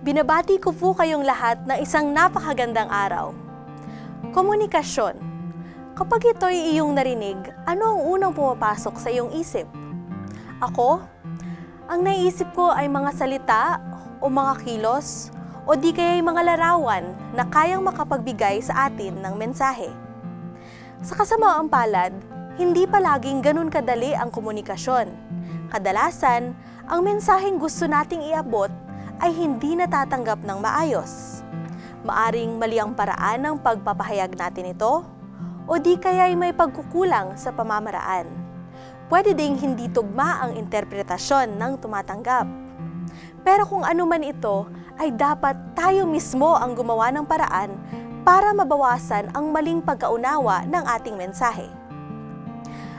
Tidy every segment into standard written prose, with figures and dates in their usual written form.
Binabati ko po kayong lahat ng isang napakagandang araw. Komunikasyon. Kapag ito'y iyong narinig, ano ang unang pumapasok sa iyong isip? Ako? Ang naiisip ko ay mga salita o mga kilos o di kaya'y mga larawan na kayang makapagbigay sa atin ng mensahe. Sa kasamaang palad, hindi palaging ganun kadali ang komunikasyon. Kadalasan, ang mensaheng gusto nating iabot ay hindi natatanggap ng maayos. Maaring mali ang paraan ng pagpapahayag natin ito, o di kaya'y may pagkukulang sa pamamaraan. Pwede ding hindi tugma ang interpretasyon ng tumatanggap. Pero kung ano man ito, ay dapat tayo mismo ang gumawa ng paraan para mabawasan ang maling pagkaunawa ng ating mensahe.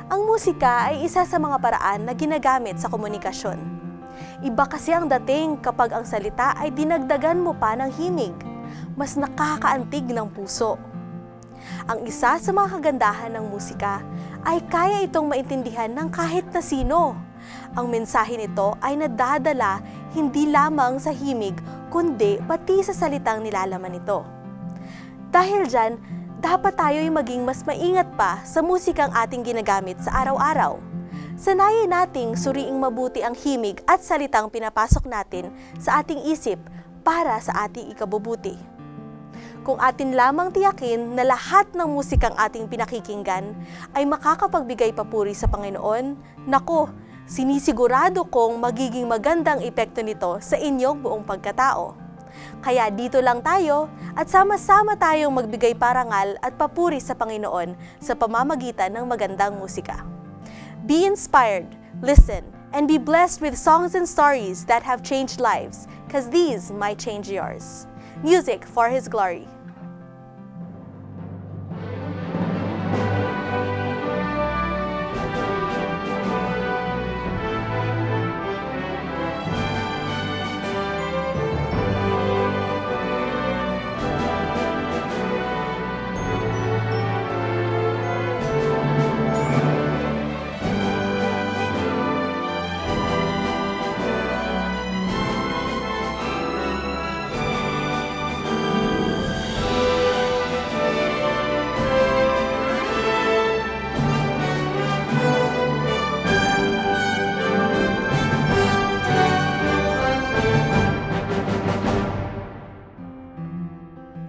Ang musika ay isa sa mga paraan na ginagamit sa komunikasyon. Iba kasi ang dating kapag ang salita ay dinagdagan mo pa ng himig, mas nakakaantig ng puso. Ang isa sa mga kagandahan ng musika ay kaya itong maintindihan ng kahit na sino. Ang mensahe nito ay nadadala hindi lamang sa himig, kundi pati sa salitang nilalaman nito. Dahil dyan, dapat tayo'y maging mas maingat pa sa musikang ating ginagamit sa araw-araw. Sanayin nating suriing mabuti ang himig at salitang pinapasok natin sa ating isip para sa ating ikabubuti. Kung atin lamang tiyakin na lahat ng musikang ating pinakikinggan ay makakapagbigay papuri sa Panginoon, naku, sinisigurado kong magiging magandang epekto nito sa inyong buong pagkatao. Kaya dito lang tayo at sama-sama tayong magbigay parangal at papuri sa Panginoon sa pamamagitan ng magandang musika. Be inspired, listen, and be blessed with songs and stories that have changed lives, because these might change yours. Music for His glory.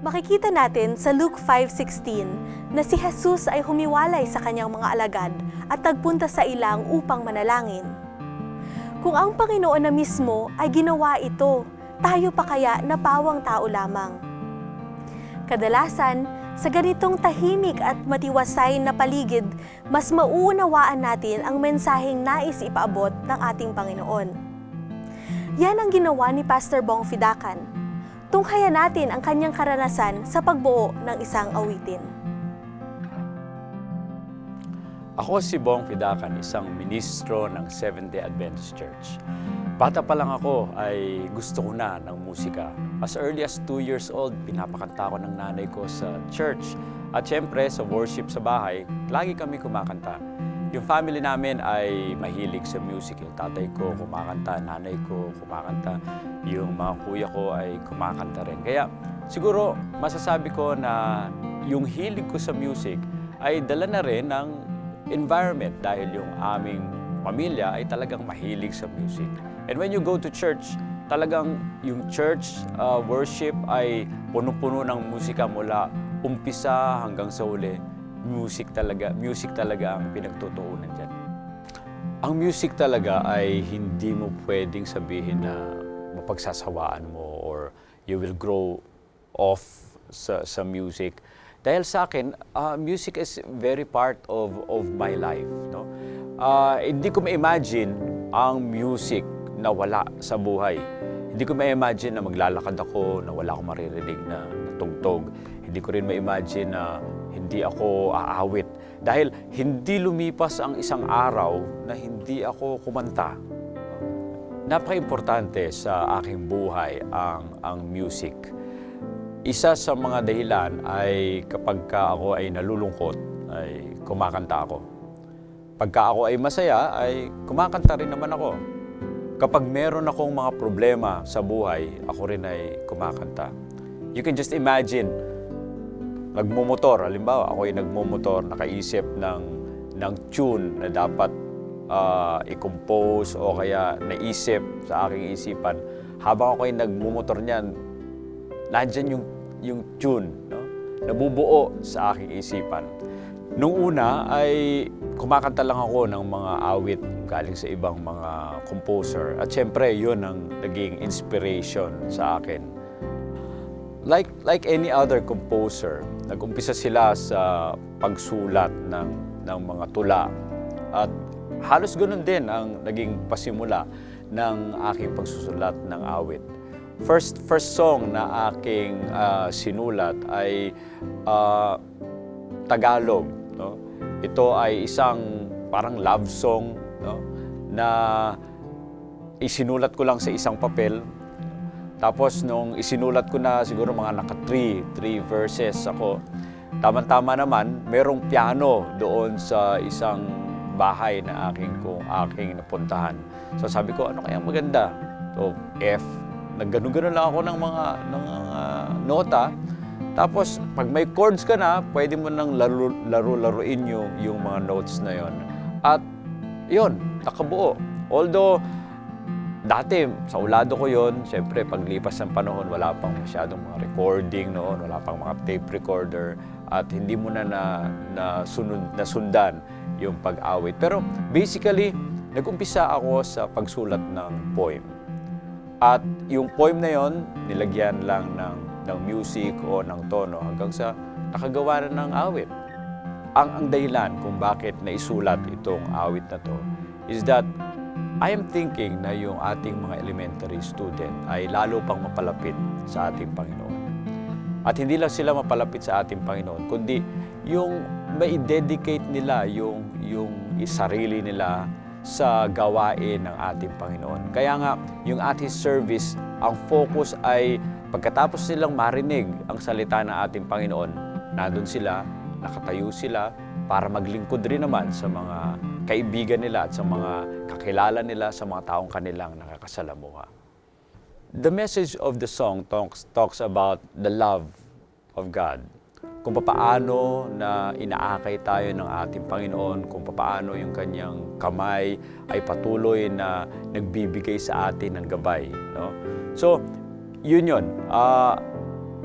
Makikita natin sa Luke 5:16 na si Jesus ay humiwalay sa kanyang mga alagad at nagpunta sa ilang upang manalangin. Kung ang Panginoon na mismo ay ginawa ito, tayo pa kaya na pawang tao lamang? Kadalasan, sa ganitong tahimik at matiwasay na paligid, mas mauunawaan natin ang mensaheng nais ipaabot ng ating Panginoon. Yan ang ginawa ni Pastor Bong Fidacan. Tunghayan natin ang kanyang karanasan sa pagbuo ng isang awitin. Ako si Bong Fidacan, isang ministro ng Seventh-day Adventist Church. Bata pa lang ako ay gusto ko na ng musika. As early as 2 years old, pinapakanta ko ng nanay ko sa church. At syempre, sa worship sa bahay, lagi kami kumakanta. Yung family namin ay mahilig sa music. Yung tatay ko kumakanta, nanay ko kumakanta, yung mga kuya ko ay kumakanta rin. Kaya siguro masasabi ko na yung hilig ko sa music ay dala na rin ng environment dahil yung aming pamilya ay talagang mahilig sa music. And when you go to church, talagang yung church worship ay puno-puno ng musika mula umpisa hanggang sa uli. Music talaga ang pinagtutuunan dyan. Ang music talaga ay hindi mo pwedeng sabihin na mapagsasawaan mo or you will grow off sa music. Dahil sa akin, music is very part of my life. No? Hindi ko ma-imagine ang music na wala sa buhay. Hindi ko ma-imagine na maglalakad ako na wala akong maririnig na tugtog. Hindi ko rin ma-imagine na hindi ako aawit. Dahil hindi lumipas ang isang araw na hindi ako kumanta. Napaka-importante sa aking buhay ang music. Isa sa mga dahilan ay kapag ako ay nalulungkot, ay kumakanta ako. Pagka ako ay masaya, ay kumakanta rin naman ako. kapag meron akong mga problema sa buhay, ako rin ay kumakanta. You can just imagine, nagmumotor, halimbawa ako ay nagmumotor, nakaisip ng tune na dapat i-compose o kaya naisip sa aking isipan. Habang ako ay nagmumotor niyan, nandyan yung tune, no? Nabubuo sa aking isipan. Nung una ay kumakanta lang ako ng mga awit galing sa ibang mga composer. At syempre, yun ang naging inspiration sa akin. Like any other composer, nag-umpisa sila sa pagsulat ng mga tula. At halos ganoon din ang naging pasimula ng aking pagsusulat ng awit. First song na aking sinulat ay Tagalog. No? Ito ay isang parang love song, no? Na isinulat ko lang sa isang papel. Tapos nung isinulat ko na siguro mga naka three verses ako, tama-tama naman, merong piano doon sa isang bahay na aking napuntahan. So sabi ko, ano kaya maganda? So F, nagganun-ganun lang ako ng mga nota. Tapos pag may chords ka na, pwede mo nang laro-laruin yung mga notes na yon. At yun, nakabuo. Although dati, sa ulado ko yon, siyempre paglipas ng panahon, wala pang masyadong mga recording noon, wala pang mga tape recorder, at hindi mo na nasundan yung pag-awit. Pero basically, nag-umpisa ako sa pagsulat ng poem. At yung poem na yon, nilagyan lang ng music o ng tono hanggang sa nakagawa na ng awit. Ang dahilan kung bakit naisulat itong awit na to is that I am thinking na yung ating mga elementary student ay lalo pang mapalapit sa ating Panginoon. At hindi lang sila mapalapit sa ating Panginoon, kundi yung mai-dedicate nila yung sarili nila sa gawain ng ating Panginoon. Kaya nga, yung ating service, ang focus ay pagkatapos nilang marinig ang salita ng ating Panginoon, nandun sila, nakatayo sila para maglingkod rin naman sa mga kaibigan nila at sa mga kakilala nila, sa mga taong kanilang nakakasalamuha. The message of the song talks about the love of God. Kung papaano na inaakay tayo ng ating Panginoon, kung papaano yung kanyang kamay ay patuloy na nagbibigay sa atin ng gabay. No? So, yun.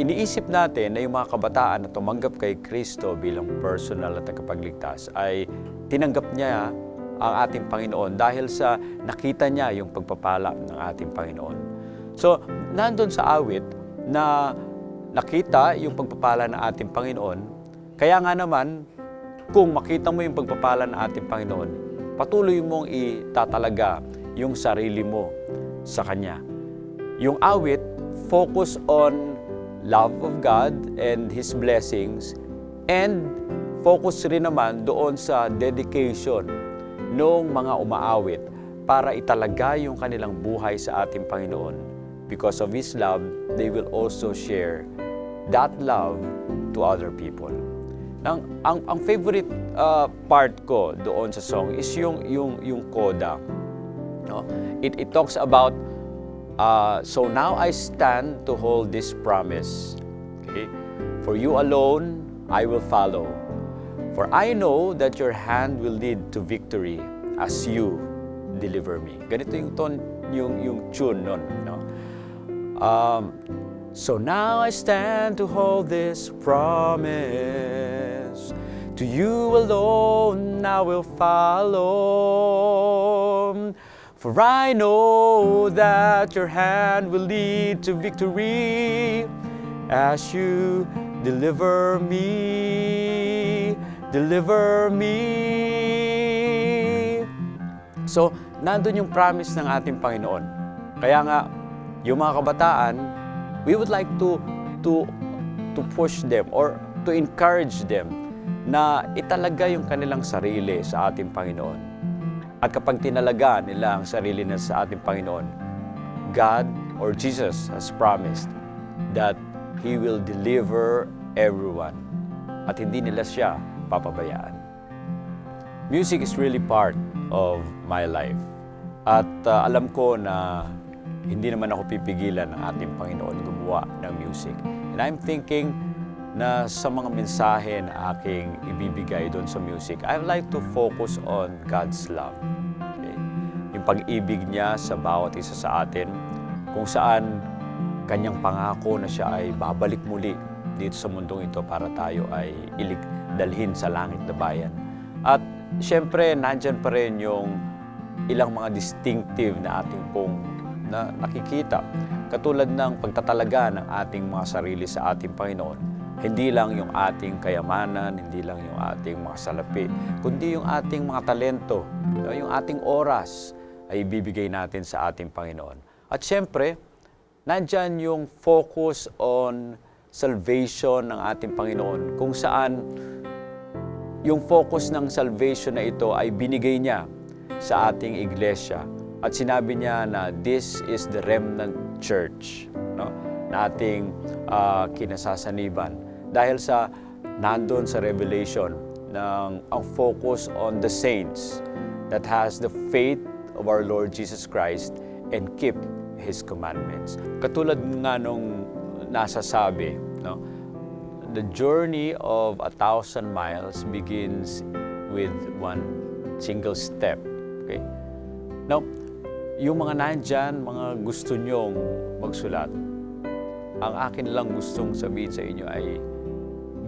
Iniisip natin na yung mga kabataan na tumanggap kay Kristo bilang personal at tagapagligtas ay tinanggap niya ang ating Panginoon dahil sa nakita niya yung pagpapala ng ating Panginoon. So, nandun sa awit na nakita yung pagpapala ng ating Panginoon, kaya nga naman, kung makita mo yung pagpapala ng ating Panginoon, patuloy mong itatalaga yung sarili mo sa Kanya. Yung awit, focus on love of God and His blessings, and focus rin naman doon sa dedication ng mga umaawit para italaga yung kanilang buhay sa ating Panginoon. Because of His love, they will also share that love to other people. Ang favorite part ko doon sa song is yung coda. No? It talks about so now I stand to hold this promise. Okay? For you alone I will follow. For I know that your hand will lead to victory as you deliver me. Ganito yung tone, yung tune nun. No? So now I stand to hold this promise. To you alone I will follow. For I know that your hand will lead to victory as you deliver me, deliver me. So, nandun yung promise ng ating Panginoon. Kaya nga, yung mga kabataan, we would like to push them or to encourage them na italaga yung kanilang sarili sa ating Panginoon. At kapag tinalaga nila ang sarili nila sa ating Panginoon, God or Jesus has promised that He will deliver everyone at hindi nila siya papabayaan. Music is really part of my life. At alam ko na hindi naman ako pipigilan ng ating Panginoon gumawa ng music. And I'm thinking na sa mga mensahe na aking ibibigay doon sa music, I would like to focus on God's love. Okay? Yung pag-ibig niya sa bawat isa sa atin, kung saan kanyang pangako na siya ay babalik muli dito sa mundong ito para tayo ay dalhin sa langit na bayan. At siyempre, nandyan pa rin yung ilang mga distinctive na ating pong nakikita. Katulad ng pagtatalaga ng ating mga sarili sa ating Panginoon. Hindi lang yung ating kayamanan, hindi lang yung ating mga salapi, kundi yung ating mga talento, yung ating oras ay ibibigay natin sa ating Panginoon. At siyempre, nandyan yung focus on salvation ng ating Panginoon, kung saan yung focus ng salvation na ito ay binigay niya sa ating iglesia. At sinabi niya na this is the remnant church, no? Na ating kinasasaniban. Dahil sa nandun sa Revelation, ang focus on the saints that has the faith of our Lord Jesus Christ and keep His commandments. Katulad nga nung nasasabi, no? The journey of 1,000 miles begins with one single step. Okay? Now, yung mga nandyan, mga gusto nyong magsulat, ang akin lang gustong sabihin sa inyo ay,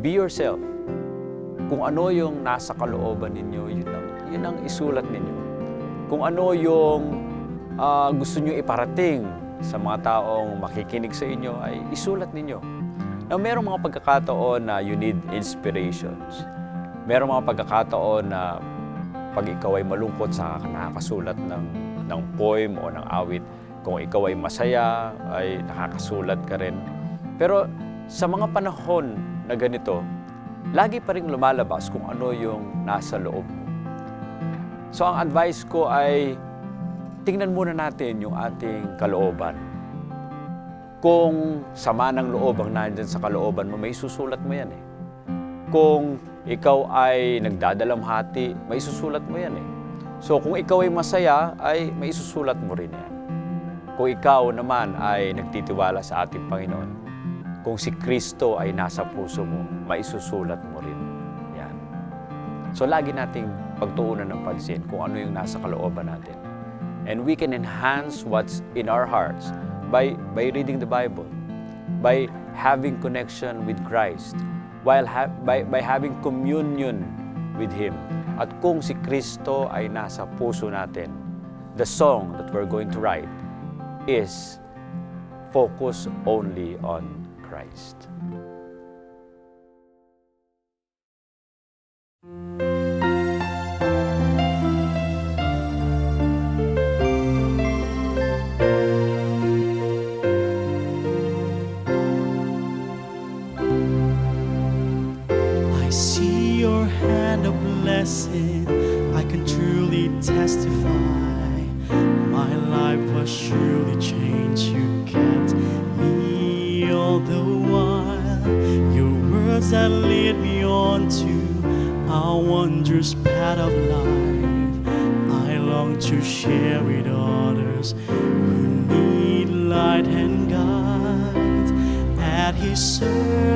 be yourself. Kung ano yung nasa kalooban ninyo, yun ang isulat ninyo. Kung ano yung gusto nyo iparating sa mga taong makikinig sa inyo, ay isulat ninyo. Now, merong mga pagkakataon na you need inspirations. Merong mga pagkakataon na pag ikaw ay malungkot, saka ka nakakasulat ng poem o ng awit. Kung ikaw ay masaya, ay nakakasulat ka rin. Pero sa mga panahon na ganito, lagi pa rin lumalabas kung ano yung nasa loob mo. So ang advice ko ay tingnan muna natin yung ating kalooban. Kung sama ng loob ang nandyan sa kalooban mo, may susulat mo yan eh. Kung ikaw ay nagdadalamhati, may susulat mo yan eh. So kung ikaw ay masaya, ay may susulat mo rin yan. Kung ikaw naman ay nagtitiwala sa ating Panginoon, kung si Kristo ay nasa puso mo, maisusulat mo rin yan. So lagi nating pagtuunan ng pansin kung ano yung nasa kalooban natin. And we can enhance what's in our hearts by reading the Bible, by having connection with Christ, by having communion with Him. At kung si Kristo ay nasa puso natin, the song that we're going to write is focus only on Christ. I see your hand of blessing, I can truly testify. My life was surely changed, you kept me all the while. Your words that lead me on to a wondrous path of life. I long to share with others who need light and guide. At His service,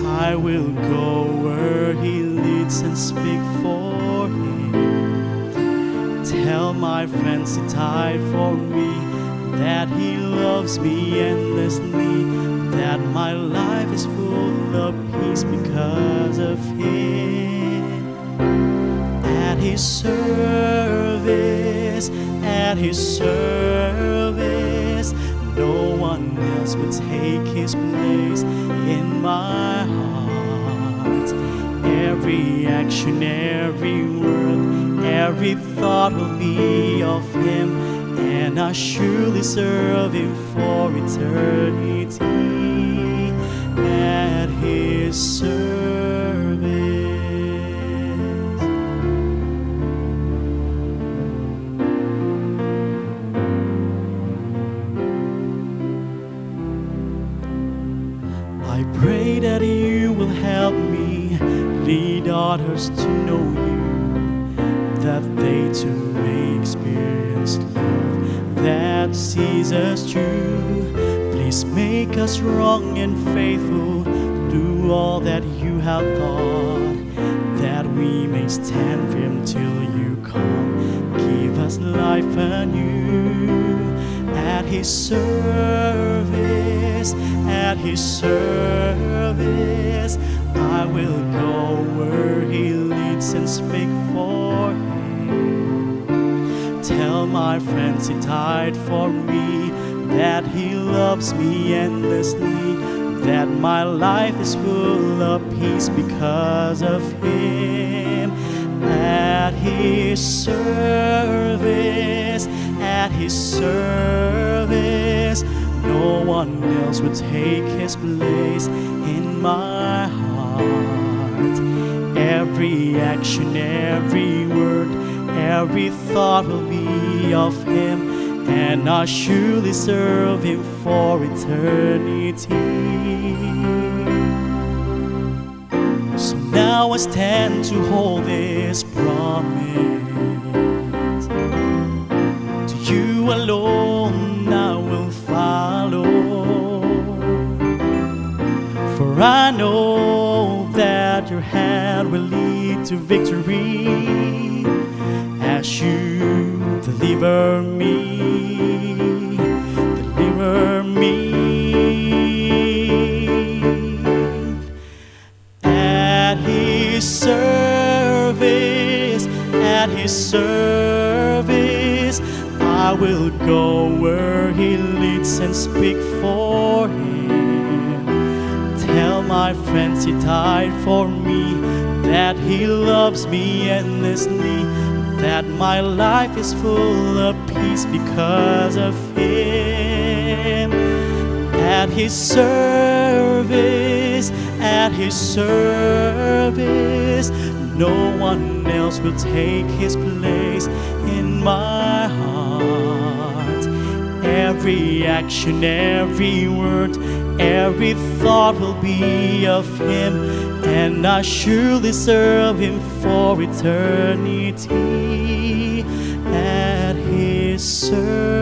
I will go where He leads and speak for Him. Tell my friends to die for me, that He loves me endlessly, that my life is full of peace because of Him. At His service, no one else would take His place in my heart. Every action, every word, every thought will be of Him, and I surely serve Him for eternity. At His service. I pray that You will help me lead others to know you, that they too may experience love that sees us through. Please make us strong and faithful, do all that you have thought, that we may stand firm till you come. Give us life anew. At His service, at His service, I will go where He leads and speak for Him. Tell my friends He died for me, that He loves me endlessly, that my life is full of peace because of Him. At His service, at His service, no one else would take His place in my heart. Every action, every word, every thought will be of Him, and I surely serve Him for eternity. So now I stand to hold this promise. To you alone I will follow, for I know that your hand will lead to victory as you deliver me, deliver me. At His service, at His service, I will go where He leads and speak for Him. Tell my friends He died for me, that He loves me endlessly, that my life is full of peace because of Him. At His service, at His service, no one else will take His place in my heart. Every action, every word, every thought will be of Him, and I surely serve Him for eternity. At His service.